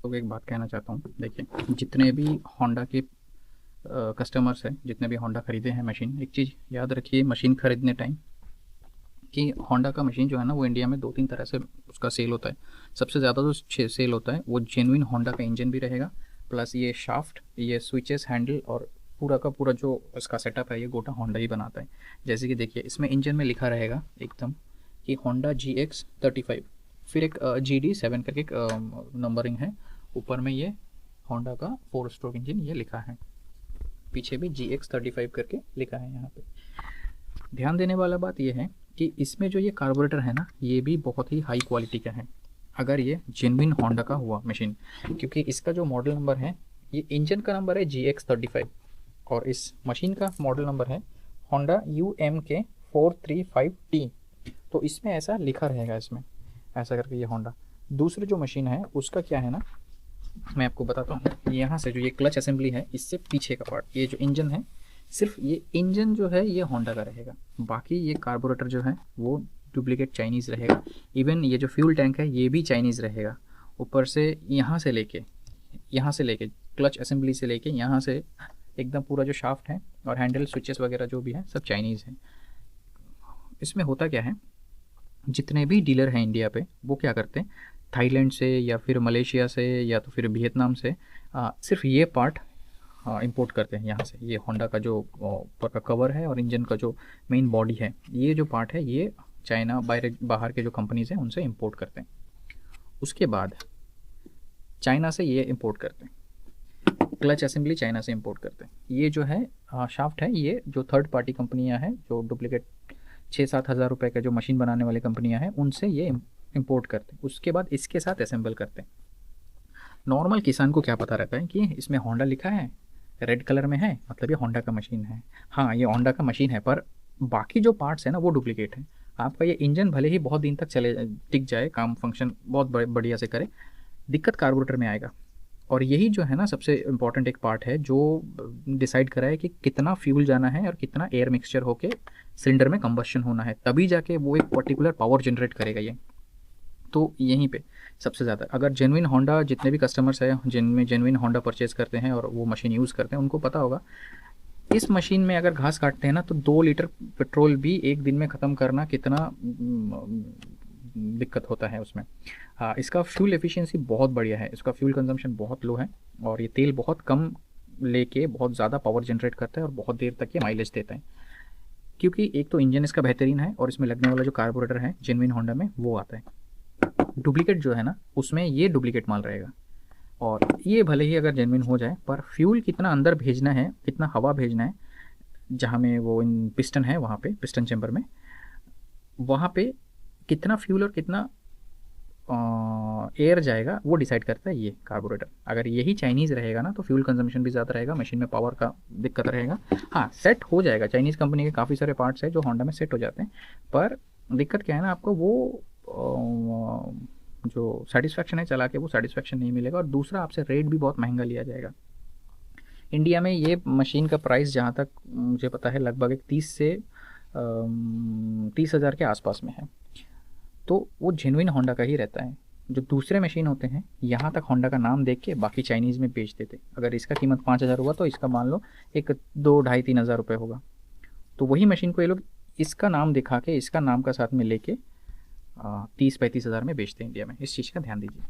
तो एक बात कहना चाहता हूँ, देखिए जितने भी होंडा के कस्टमर्स हैं, जितने भी होंडा ख़रीदे हैं मशीन, एक चीज़ याद रखिए मशीन ख़रीदने टाइम कि होंडा का मशीन जो है ना वो इंडिया में 2-3 तरह से उसका सेल होता है। सबसे ज़्यादा जो सेल होता है वो जेन्युइन होंडा का इंजन भी रहेगा, प्लस ये शाफ्ट, ये स्विचेस, हैंडल और पूरा का पूरा जो इसका सेटअप है ये गोटा होंडा ही बनाता है। जैसे कि देखिए इसमें इंजन में लिखा रहेगा एकदम कि होंडा GX35, फिर एक GD7 करके एक नंबरिंग है, ऊपर में ये होंडा का 4 स्ट्रोक इंजन ये लिखा है, पीछे भी GX35 करके लिखा है। यहाँ पे ध्यान देने वाला बात यह है कि इसमें जो ये कार्बोरेटर है ना ये भी बहुत ही हाई क्वालिटी का है, अगर ये जेन्युइन होंडा का हुआ मशीन, क्योंकि इसका जो मॉडल नंबर है, ये इंजन का नंबर है GX35 और इस मशीन का मॉडल नंबर है होंडा UMK435T। तो इसमें ऐसा लिखा रहेगा, इसमें ऐसा करके ये होंडा। दूसरी जो मशीन है उसका क्या है ना, मैं आपको बताता हूँ। यहाँ से जो ये क्लच असेंबली है, इससे पीछे का पार्ट, ये जो इंजन है, सिर्फ ये इंजन जो है ये होंडा का रहेगा, बाकी ये कार्बोरेटर जो है वो डुप्लीकेट चाइनीज़ रहेगा। इवन ये जो फ्यूल टैंक है ये भी चाइनीज़ रहेगा। ऊपर से यहाँ से लेके क्लच असेंबली से लेके यहाँ से एकदम पूरा जो शाफ्ट है और हैंडल स्विचेस वगैरह जो भी है सब चाइनीज़ है। इसमें होता क्या है, जितने भी डीलर हैं इंडिया पे वो क्या करते हैं, थाईलैंड से या फिर मलेशिया से या तो फिर वियतनाम से सिर्फ ये पार्ट इंपोर्ट करते हैं यहाँ से। ये होंडा का जो ऊपर का कवर है और इंजन का जो मेन बॉडी है, ये जो पार्ट है ये चाइना बाहर के जो कंपनीज़ हैं उनसे इंपोर्ट करते हैं। उसके बाद चाइना से ये इंपोर्ट करते हैं, क्लच असेंबली चाइना से इंपोर्ट करते हैं। ये जो है शाफ्ट है, ये जो थर्ड पार्टी कंपनियां हैं जो डुप्लीकेट 6-7 हज़ार रुपये का जो मशीन बनाने वाली कंपनियां हैं उनसे ये इंपोर्ट करते हैं। उसके बाद इसके साथ असेंबल करते हैं। नॉर्मल किसान को क्या पता रहता है कि इसमें होंडा लिखा है, रेड कलर में है, मतलब ये होंडा का मशीन है। हाँ, ये होंडा का मशीन है, पर बाकी जो पार्ट्स है ना वो डुप्लीकेट है। आपका ये इंजन भले ही बहुत दिन तक चले टिक जाए, काम फंक्शन बहुत बढ़िया से करे, दिक्कत कार्बोरेटर में आएगा। और यही जो है ना सबसे इम्पॉर्टेंट एक पार्ट है जो डिसाइड करा है कि कितना फ्यूल जाना है और कितना एयर मिक्सचर होके सिलेंडर में कंबस्शन होना है, तभी जाके वो एक पर्टिकुलर पावर जनरेट करेगा ये। तो यहीं पे सबसे ज़्यादा अगर जेन्युइन होंडा, जितने भी कस्टमर्स हैं जिनमें जेन्युइन होंडा परचेज़ करते हैं और वो मशीन यूज़ करते हैं, उनको पता होगा इस मशीन में अगर घास काटते हैं ना तो 2 लीटर पेट्रोल भी एक दिन में ख़त्म करना कितना दिक्कत होता है उसमें। इसका फ्यूल एफिशिएंसी बहुत बढ़िया है, इसका फ्यूल कंजम्पशन बहुत लो है और ये तेल बहुत कम लेके बहुत ज़्यादा पावर जनरेट करता है और बहुत देर तक ये माइलेज देता है, क्योंकि एक तो इंजन इसका बेहतरीन है और इसमें लगने वाला जो कार्बोरेटर है जेन्युइन होंडा में वो आता है। डुप्लीकेट जो है ना उसमें ये डुप्लीकेट माल रहेगा, और ये भले ही अगर जेन्युइन हो जाए पर फ्यूल कितना अंदर भेजना है, कितना हवा भेजना है, जहाँ में वो इन पिस्टन है वहाँ पे पिस्टन चैम्बर में, वहाँ पे कितना फ्यूल और कितना एयर जाएगा वो डिसाइड करता है ये कार्बोरेटर। अगर यही चाइनीज़ रहेगा ना तो फ्यूल कंजम्पशन भी ज़्यादा रहेगा, मशीन में पावर का दिक्कत रहेगा। हाँ सेट हो जाएगा, चाइनीज़ कंपनी के काफ़ी सारे पार्ट्स हैं जो होंडा में सेट हो जाते हैं, पर दिक्कत क्या है ना, आपको वो जो सेटिस्फैक्शन है चला के वो सेटिस्फैक्शन नहीं मिलेगा, और दूसरा आपसे रेट भी बहुत महंगा लिया जाएगा। इंडिया में ये मशीन का प्राइस जहाँ तक मुझे पता है लगभग एक 30 हज़ार के आसपास में है, तो वो जेन्युइन होंडा का ही रहता है। जो दूसरे मशीन होते हैं यहाँ तक होंडा का नाम देख के बाकी चाइनीज़ में बेच देते, अगर इसका कीमत 5 हज़ार हुआ तो इसका मान लो एक 2 ढाई 3 हज़ार रुपये होगा, तो वही मशीन को ये लोग इसका नाम दिखा के इसका नाम का साथ में लेके 30 35 हज़ार में बेचते हैं इंडिया में। इस चीज़ का ध्यान दीजिए।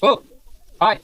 ओ हाय।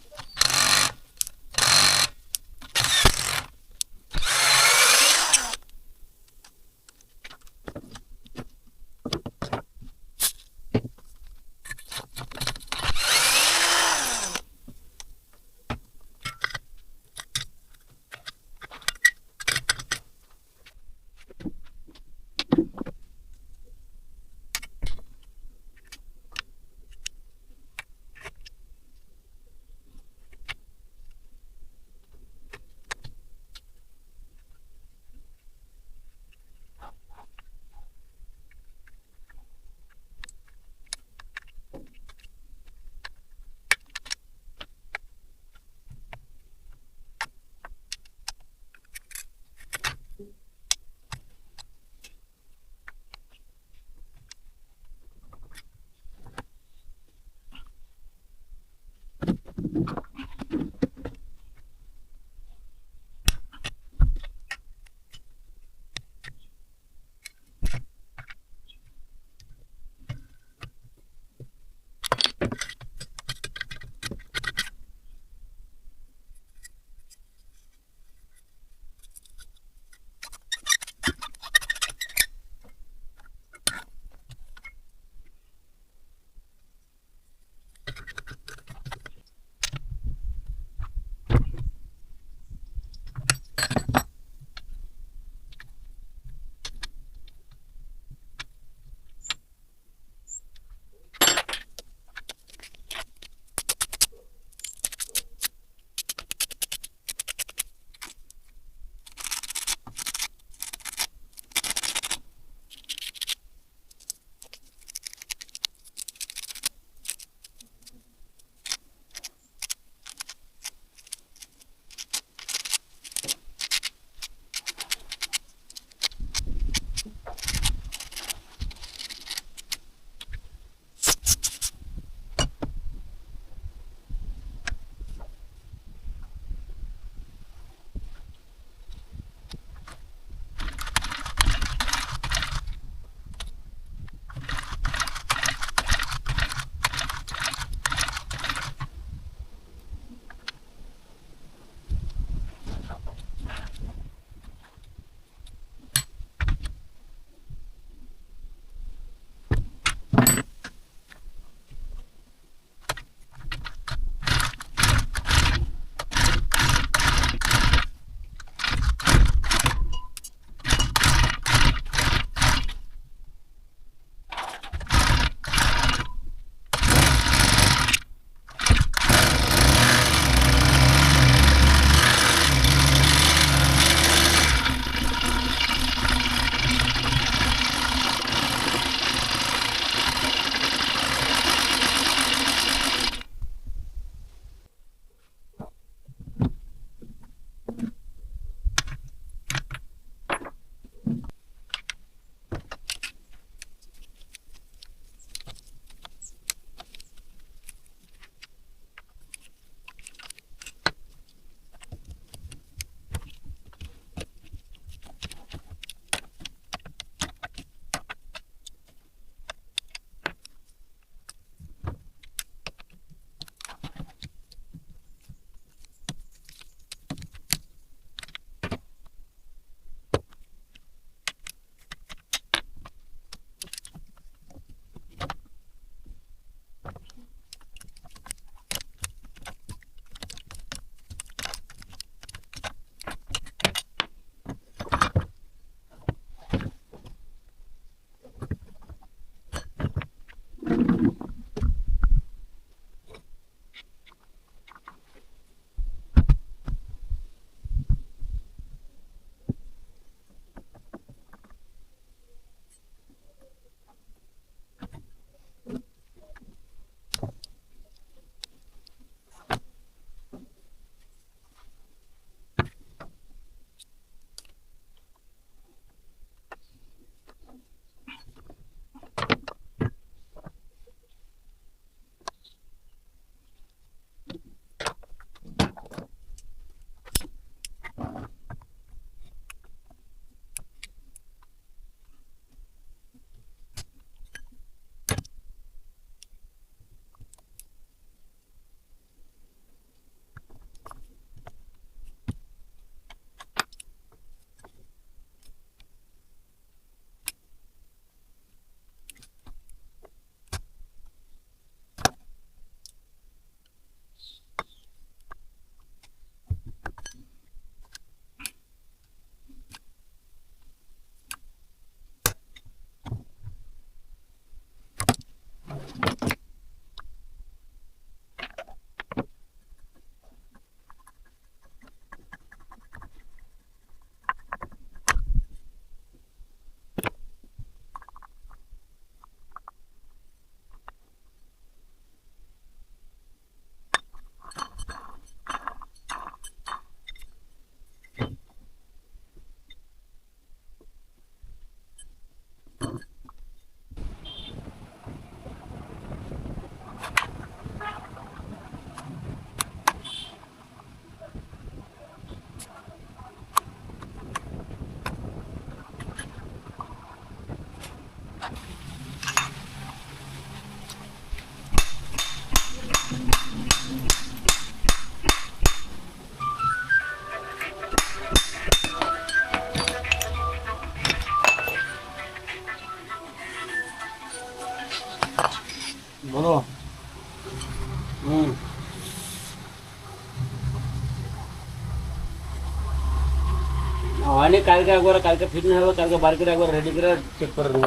হয়নি, কালকে একবার কালকে ফিটনেস হবে, কালকে বার করে একবার রেডি করে চেক করে দেবো।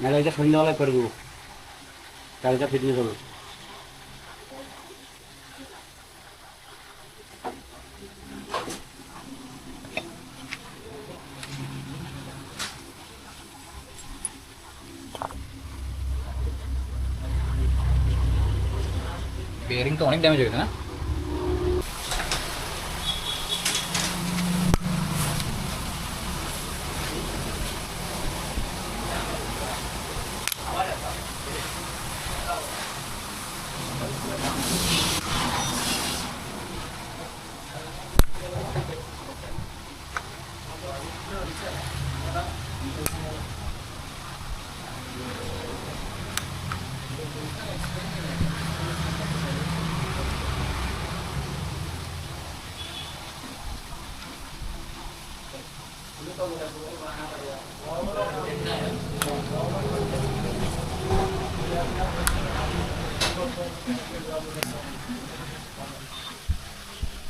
নাহলে এটা সন্ধ্যাবেলায় করে দেবো, কালকে ফিটনেস হবে। বেয়ারিং তো অনেক ড্যামেজ হয়েছে না?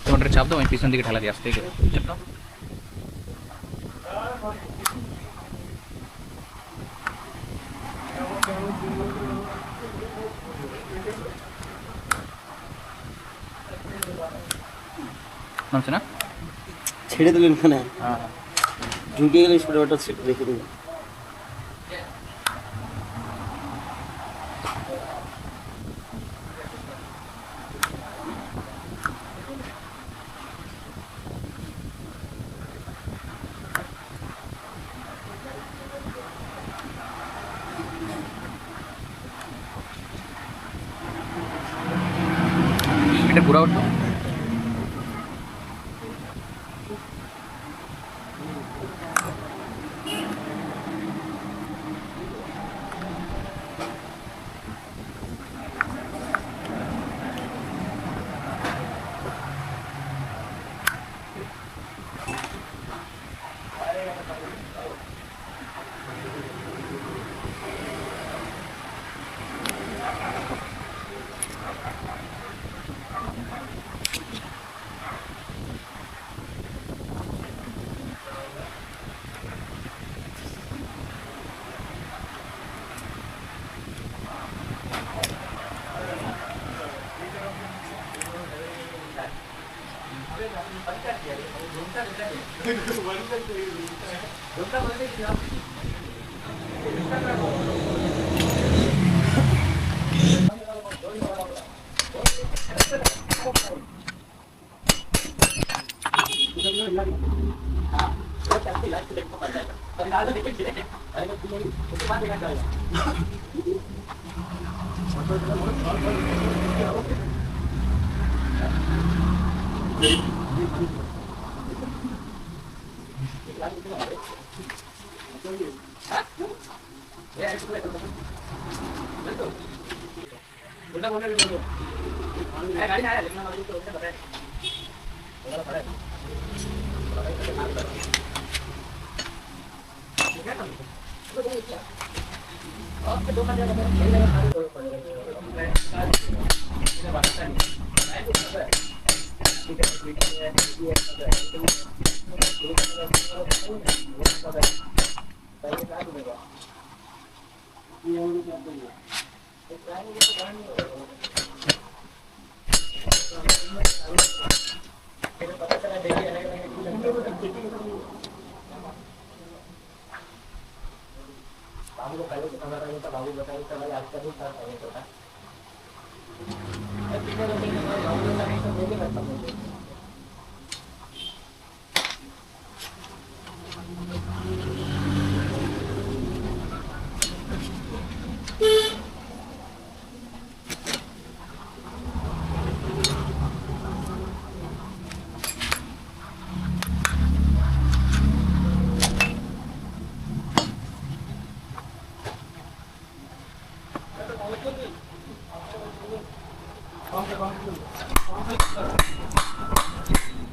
তোমার চাপ দাও, আমি পিছন দিকে ঠেলা দিয়ে আসতে চাপ দাও। নামছে না? ছেড়ে দিলেন এখানে, হ্যাঁ ঢুকে গেলে স্পিডোমিটার রেখে দেবেন। এটা ঘোরা উঠতো।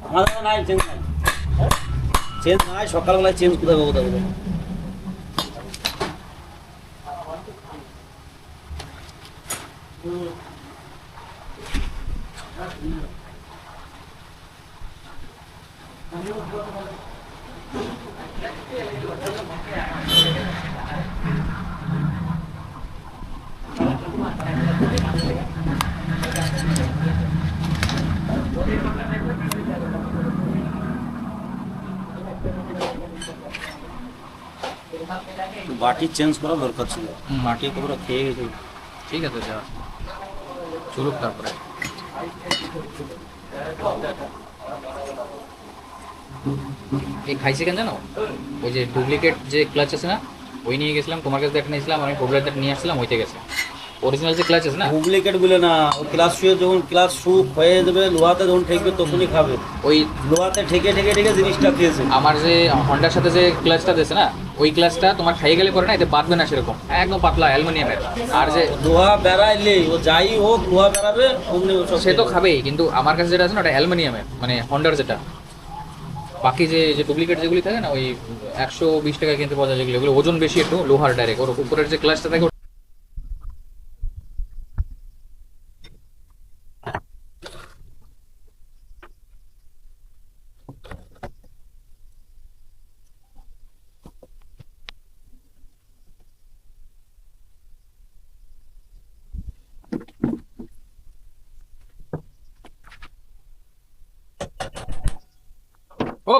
আমাদের নাই চেঞ্জ নাই, চেঞ্জ নাই, সকালবেলায় চেঞ্জ কোথায় পাবো তাহলে? বাটি চেঞ্জ করা দরকার ছিল, মাটি পুরো খেয়ে গেছে। ঠিক আছে যা চলুক তারপরে। এই খাইছে কেন জানো, ওই যে ডুপ্লিকেট যে ক্লাচ আছে না, ওই নিয়ে গেছিলাম তোমার কাছে একটা নিয়েছিলাম, আমি ডুপ্লিকেট নিয়ে আসছিলাম, হইতে গেছে। অরিজিনাল যে ক্লাচ আছে না, ডুপ্লিকেট বলে না, ও ক্লাস শুয়ে যখন ক্লাস শু হয়ে যাবে লোহাতে যখন ঠেকবে তখনই খাবে। ওই লোহাতে ঠেকে ঠেকে ঠেকে জিনিসটা খেয়েছে। আমার যে হন্ডার সাথে যে ক্লাচটা দিয়েছে না, ওই ক্লাচটা তোমার খাইয়ে গেলে পরে না এতে বাঁধবে না সেরকম, একদম পাতলা অ্যালুমিনিয়ামের। আর যে লোহা বেড়াইলে ও যাই হোক লোহা বেড়াবে অমনি ও সব সে তো খাবেই, কিন্তু আমার কাছে যেটা আছে না ওটা অ্যালুমিনিয়ামের, মানে হন্ডার যেটা। বাকি যে যে ডুপ্লিকেট যেগুলি থাকে না, ওই 120 টাকা কিনতে পাওয়া যায় যেগুলো, ওগুলো ওজন বেশি একটু, লোহার ডাইরেক্ট, ওর উপরের যে ক্লাচটা থাকে। ও